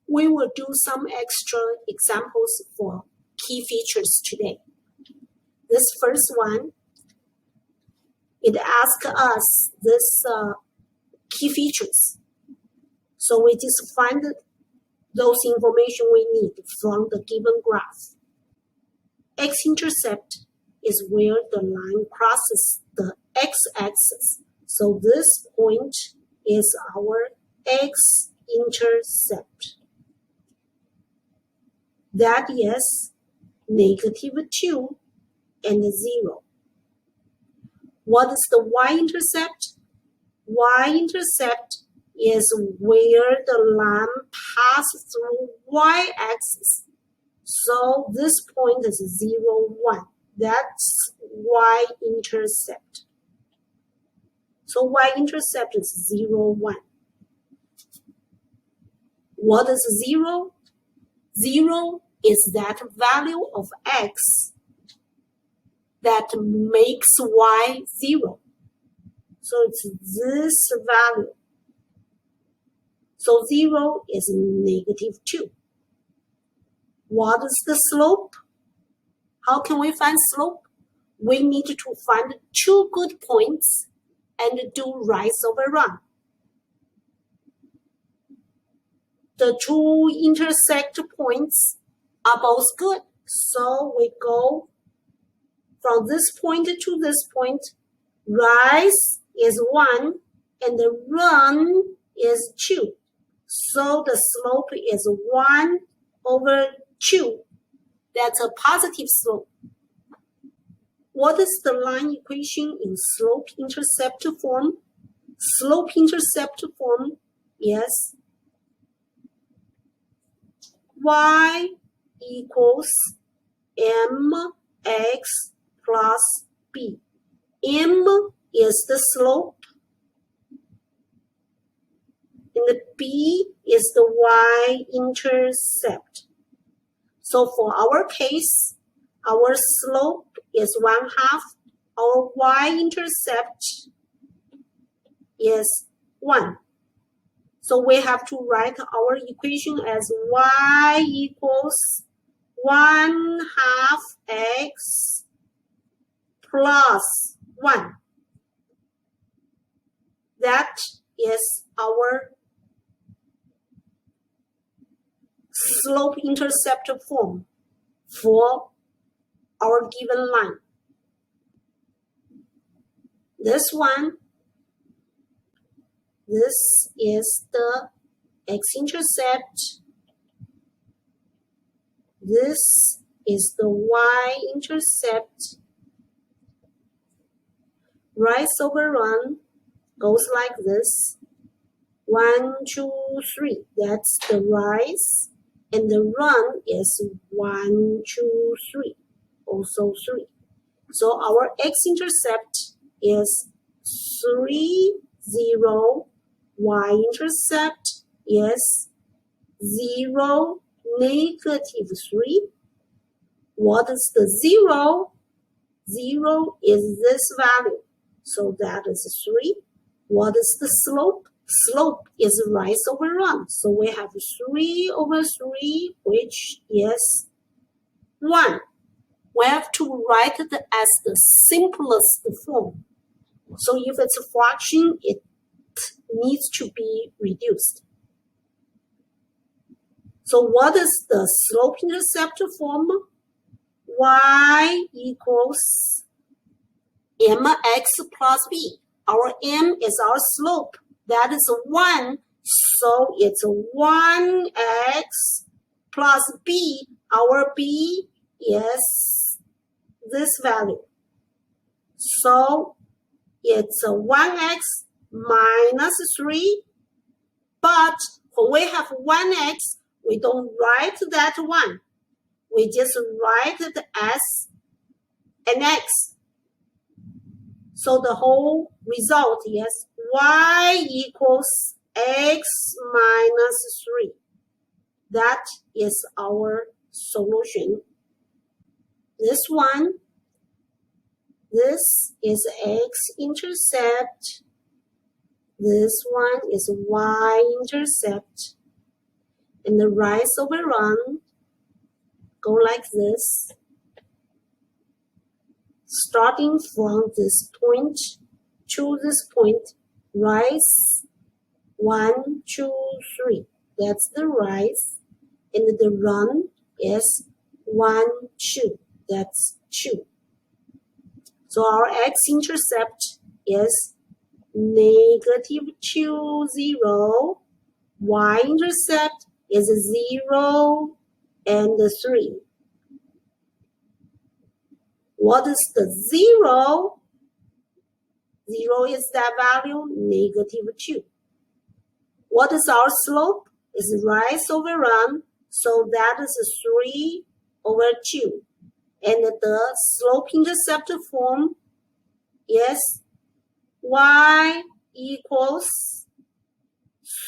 We will do some extra examples for key features today. This first one, it asks us this key features. So we just find those information we need from the given graph. X-intercept is where the line crosses the x-axis. So this point is our x-intercept. That is -2 and 0. What is the y-intercept? Y-intercept is where the line passes through y-axis. So this point is 0, 1. That's y-intercept. So y-intercept is 0, 1. What is 0? 0 is that value of x that makes y 0. So it's this value. So 0 is -2. What is the slope? How can we find slope? We need to find 2 good points and do rise over run. The 2 intersect points are both good. So we go from this point to this point. Rise is 1 and the run is 2. So the slope is 1 over 2. That's a positive slope. What is the line equation in slope-intercept form? Slope-intercept form is y equals mx plus b. M is the slope, and the b is the y-intercept. So for our case, our slope is 1/2. Our y-intercept is 1. So we have to write our equation as y equals 1/2 x plus 1. That is our slope-intercept form for our given line. This one, this is the x-intercept. This is the y-intercept. Rise over run goes like this. 1, 2, 3. That's the rise. And the run is 1, 2, 3. Also 3. So our x-intercept is 3, 0. Y-intercept is 0, -3. What is the 0? 0 is this value. So that is 3. What is the slope? Slope is rise over run. So we have 3 over 3, which is 1. We have to write it as the simplest form. So if it's a fraction, it needs to be reduced. So what is the slope-intercept form? Y equals mx plus b. Our m is our slope. That is 1. So it's 1x plus b. Our b is this value. So it's 1x minus 3. But when we have 1x, we don't write that 1. We just write it as an x. So the whole result is y equals x minus 3. That is our solution. This one, this is x-intercept. This one is y-intercept. And the rise over run go like this. Starting from this point to this point, rise 1, 2, 3. That's the rise. And the run is 1, 2. That's 2. So our x-intercept is -2, 0. Y-intercept is 0 and 3. What is the 0? 0 is that value, -2. What is our slope? It's rise over run, so that is 3 over 2. And the slope-intercept form is y equals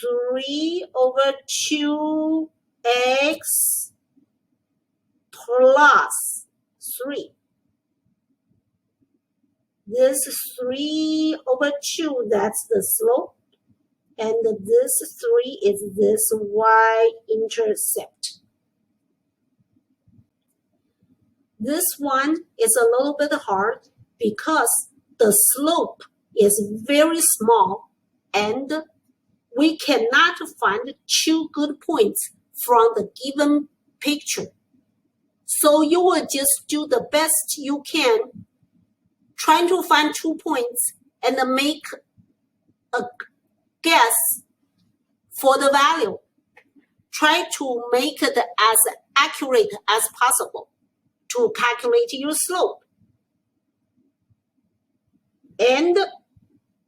3 over 2x plus 3. This 3 over 2, that's the slope. And this 3 is this y-intercept. This one is a little bit hard because the slope is very small and we cannot find 2 good points from the given picture. So you will just do the best you can, trying to find 2 points and make a guess for the value. Try to make it as accurate as possible to calculate your slope. And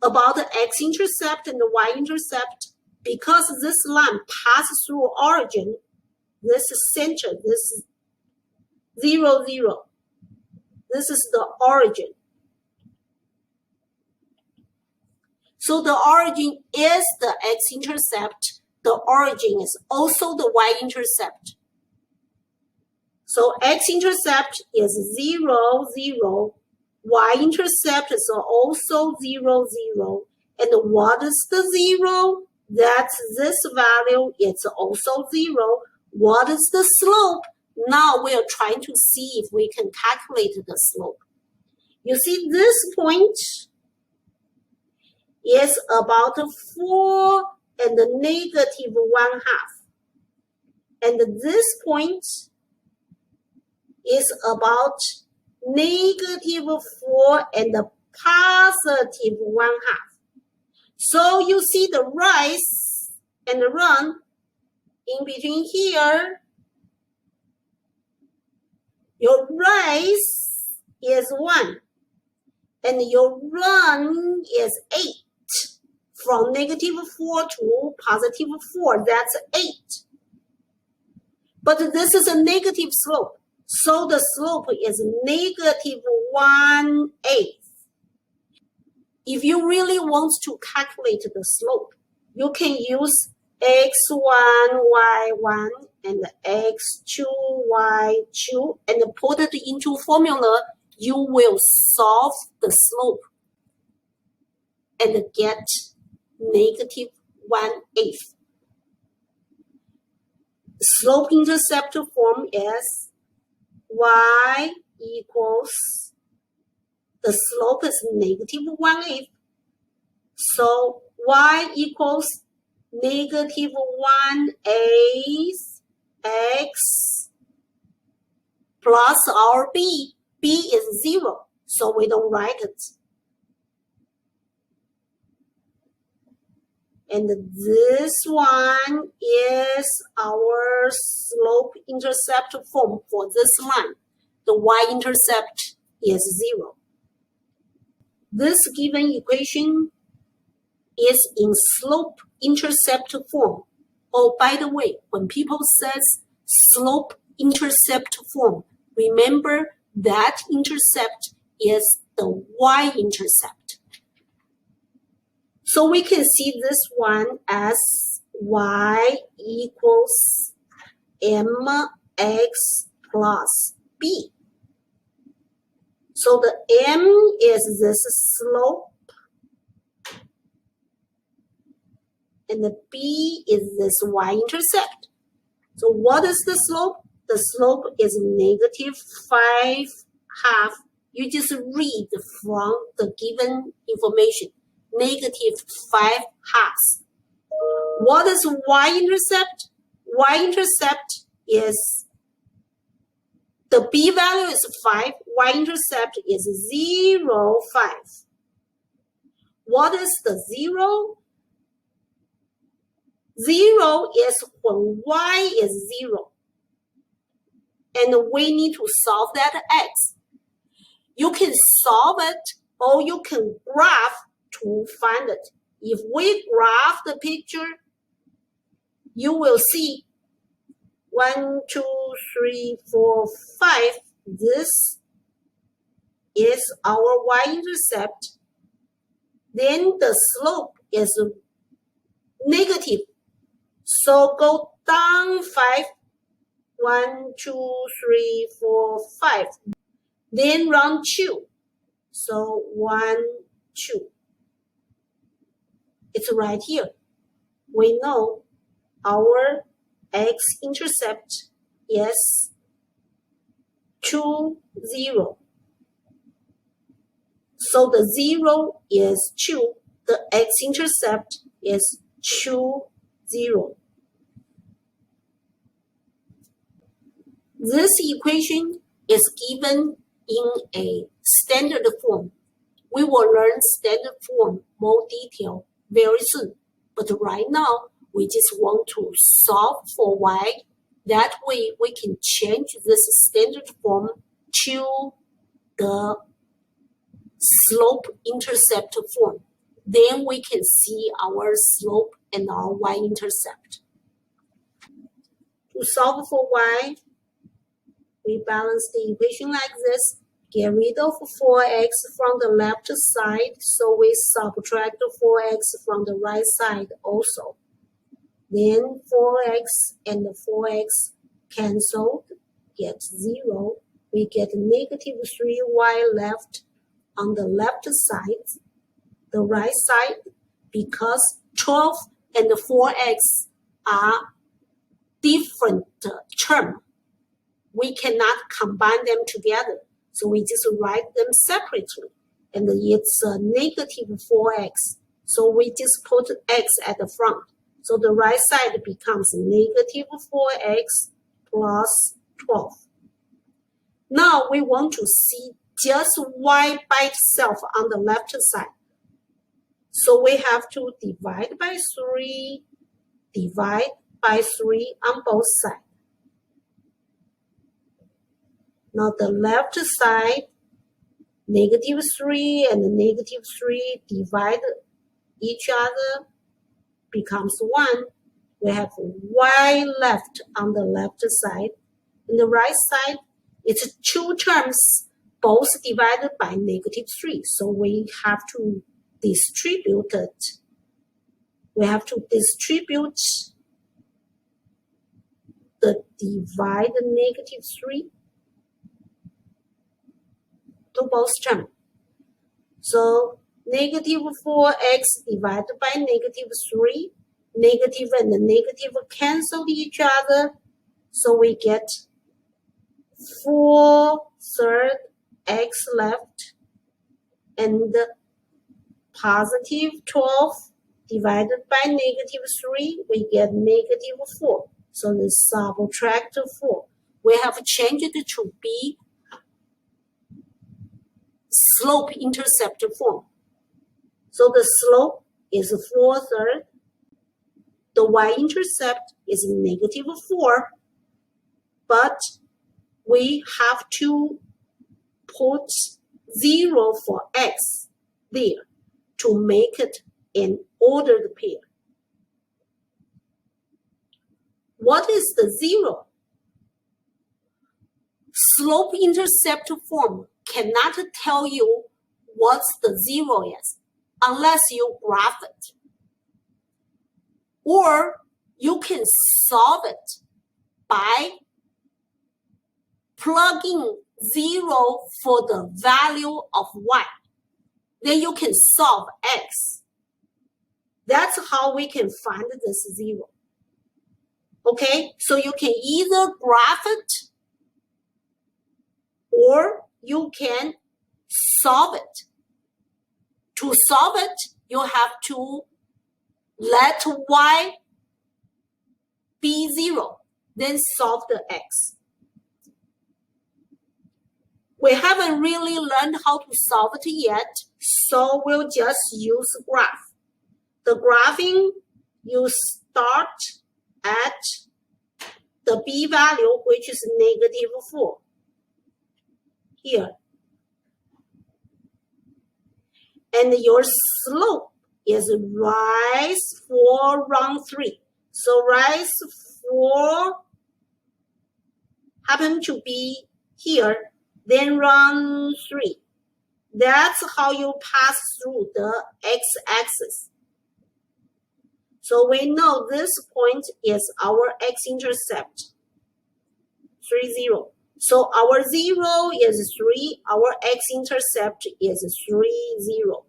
about the x-intercept and the y-intercept, because this line passes through origin, this is center, this is 0, 0. This is the origin. So the origin is the x-intercept. The origin is also the y-intercept. So x-intercept is 0, 0. Y-intercept is also 0, 0. And what is the 0? That's this value. It's also 0. What is the slope? Now we are trying to see if we can calculate the slope. You see this point is about 4 and -1/2. And this point is about -4 and +1/2. So you see the rise and the run in between here. Your rise is 1 and your run is 8. From -4 to +4, that's 8. But this is a negative slope. So the slope is -1/8. If you really want to calculate the slope, you can use x1, y1, and x2, y2, and put it into formula. You will solve the slope and get -1/8. Slope-intercept form is y equals, the slope is -1/8. So y equals -1/8 x plus our b. B is 0, so we don't write it. And this one is our slope-intercept form for this line. The y-intercept is 0. This given equation is in slope-intercept form. Oh, by the way, when people says slope-intercept form, remember that intercept is the y-intercept. So we can see this one as y equals mx plus b. So the m is this slope, and the b is this y-intercept. So what is the slope? The slope is negative 5/2. You just read from the given information. Negative 5/2. What is y-intercept? Y-intercept is, the b value is 5. Y-intercept is 0, 5. What is the 0? 0 is when y is 0. And we need to solve that x. You can solve it or you can graph to find it. If we graph the picture, you will see 1, 2, 3, 4, 5. This is our y-intercept. Then the slope is negative. So go down 5. 1, 2, 3, 4, 5. Then round 2. So 1, 2. It's right here. We know our x-intercept is 2, 0. So the 0 is 2. The x-intercept is 2, 0. This equation is given in a standard form. We will learn standard form more detail very soon. But right now, we just want to solve for y. That way, we can change this standard form to the slope-intercept form. Then we can see our slope and our y-intercept. To solve for y, we balance the equation like this. Get rid of 4x from the left side, so we subtract 4x from the right side also. Then 4x and 4x canceled, get 0. We get negative 3y left on the left side. The right side, because 12 and 4x are different terms, we cannot combine them together. So we just write them separately. And it's negative 4x. So we just put x at the front. So the right side becomes negative 4x plus 12. Now we want to see just y by itself on the left side. So we have to divide by 3, divide by 3 on both sides. Now the left side, negative 3 and negative 3 divide each other, becomes 1. We have y left on the left side. On the right side, it's 2 terms, both divided by negative 3. So we have to distribute it. We have to distribute the divide negative 3 to both terms. So negative 4x divided by negative 3. Negative and the negative cancel each other. So we get 4/3 x left. And positive 12 divided by negative 3, we get negative 4. So we subtract 4. We have changed it to be slope-intercept form. So the slope is 4/3. The y-intercept is negative 4. But we have to put 0 for x there to make it an ordered pair. What is the 0? Slope-intercept form cannot tell you what the 0 is unless you graph it. Or you can solve it by plugging 0 for the value of y. Then you can solve x. That's how we can find this 0. Okay, so you can either graph it or you can solve it. To solve it, you have to let y be 0, then solve the x. We haven't really learned how to solve it yet, so we'll just use graph. The graphing, you start at the b value, which is -4, here. And your slope is rise for round 3. So rise 4 happen to be here, then round 3. That's how you pass through the x-axis. So we know this point is our x-intercept, 3, 0. So our 0 is 3, our x-intercept is 3, 0.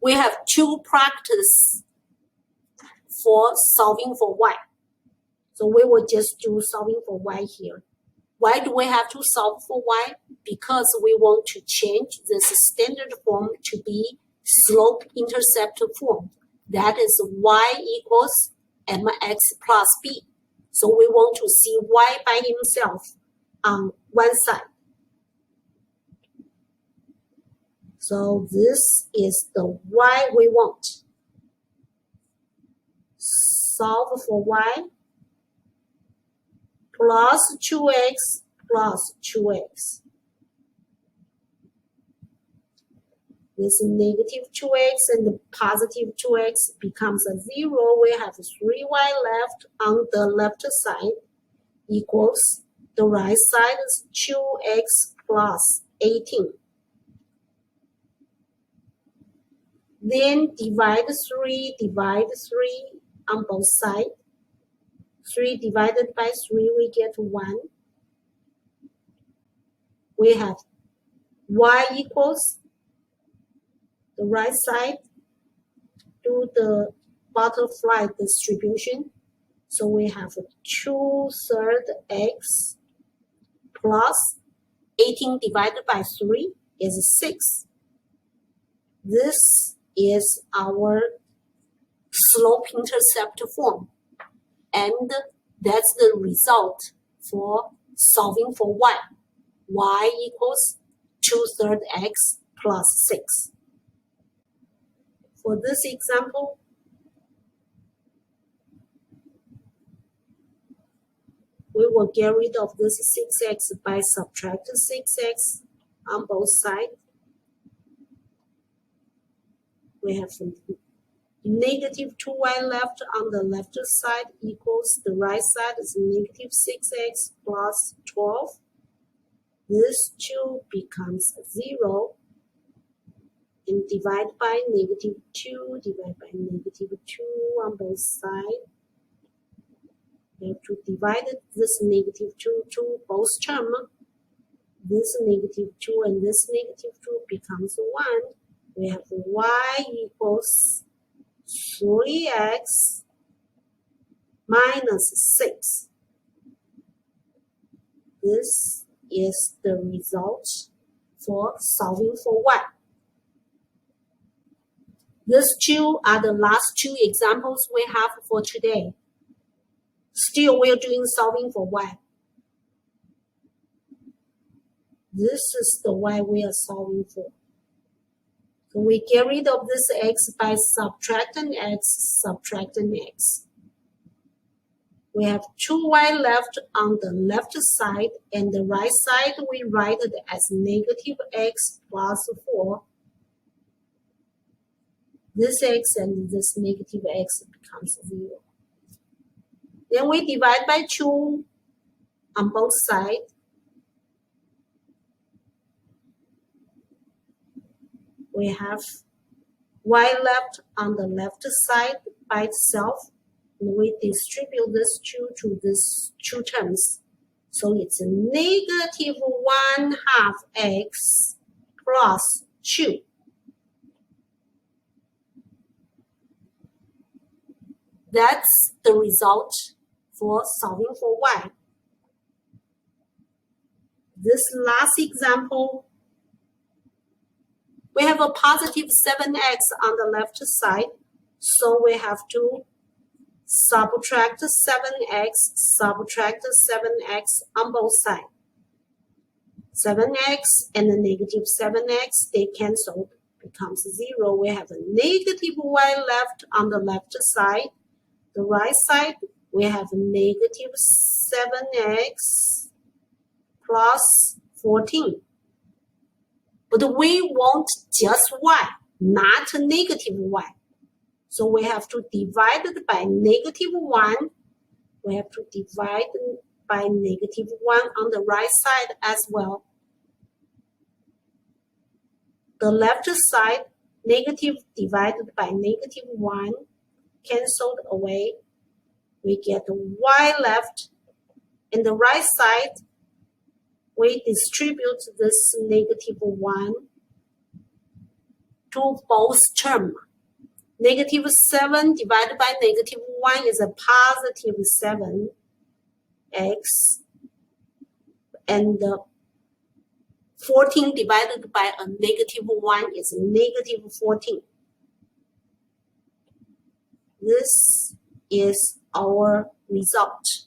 We have 2 practice for solving for y. So we will just do solving for y here. Why do we have to solve for y? Because we want to change this standard form to be slope-intercept form. That is y equals mx plus b. So we want to see y by himself on one side. So this is the y we want. Solve for y plus 2x plus 2x. This negative 2x and the positive 2x becomes a 0. We have 3y left on the left side equals the right side is 2x plus 18. Then divide 3 on both sides. 3 divided by 3, we get 1. We have y equals the right side, do the butterfly distribution. So we have 2/3 x plus 18 divided by 3 is 6. This is our slope-intercept form. And that's the result for solving for y. Y equals 2/3 x plus 6. For this example, we will get rid of this 6x by subtracting 6x on both sides. We have negative 2y left on the left side equals the right side is negative 6x plus 12. This 2 becomes 0. And divide by negative 2, divide by negative 2 on both sides. We have to divide this negative 2 to both terms. This negative 2 and this negative 2 becomes 1. We have y equals 3x minus 6. This is the result for solving for y. These 2 are the last 2 examples we have for today. Still, we're doing solving for y. This is the y we are solving for. So we get rid of this x by subtracting x. We have 2y left on the left side, and the right side we write it as negative x plus 4. This x and this negative x becomes 0. Then we divide by 2 on both sides. We have y left on the left side by itself. And we distribute this 2 to these 2 terms. So it's a negative 1/2 x plus 2. That's the result for solving for y. This last example, we have a positive 7x on the left side, so we have to subtract 7x on both sides. 7x and the negative 7x, they cancel, becomes 0. We have a negative y left on the left side. The right side, we have negative 7x plus 14. But we want just y, not negative y. So we have to divide it by negative 1. We have to divide by negative 1 on the right side as well. The left side, negative divided by negative 1, canceled away. We get y left. In the right side, we distribute this negative 1 to both terms. Negative 7 divided by negative 1 is a positive 7x. And 14 divided by a negative 1 is negative 14. This is our result.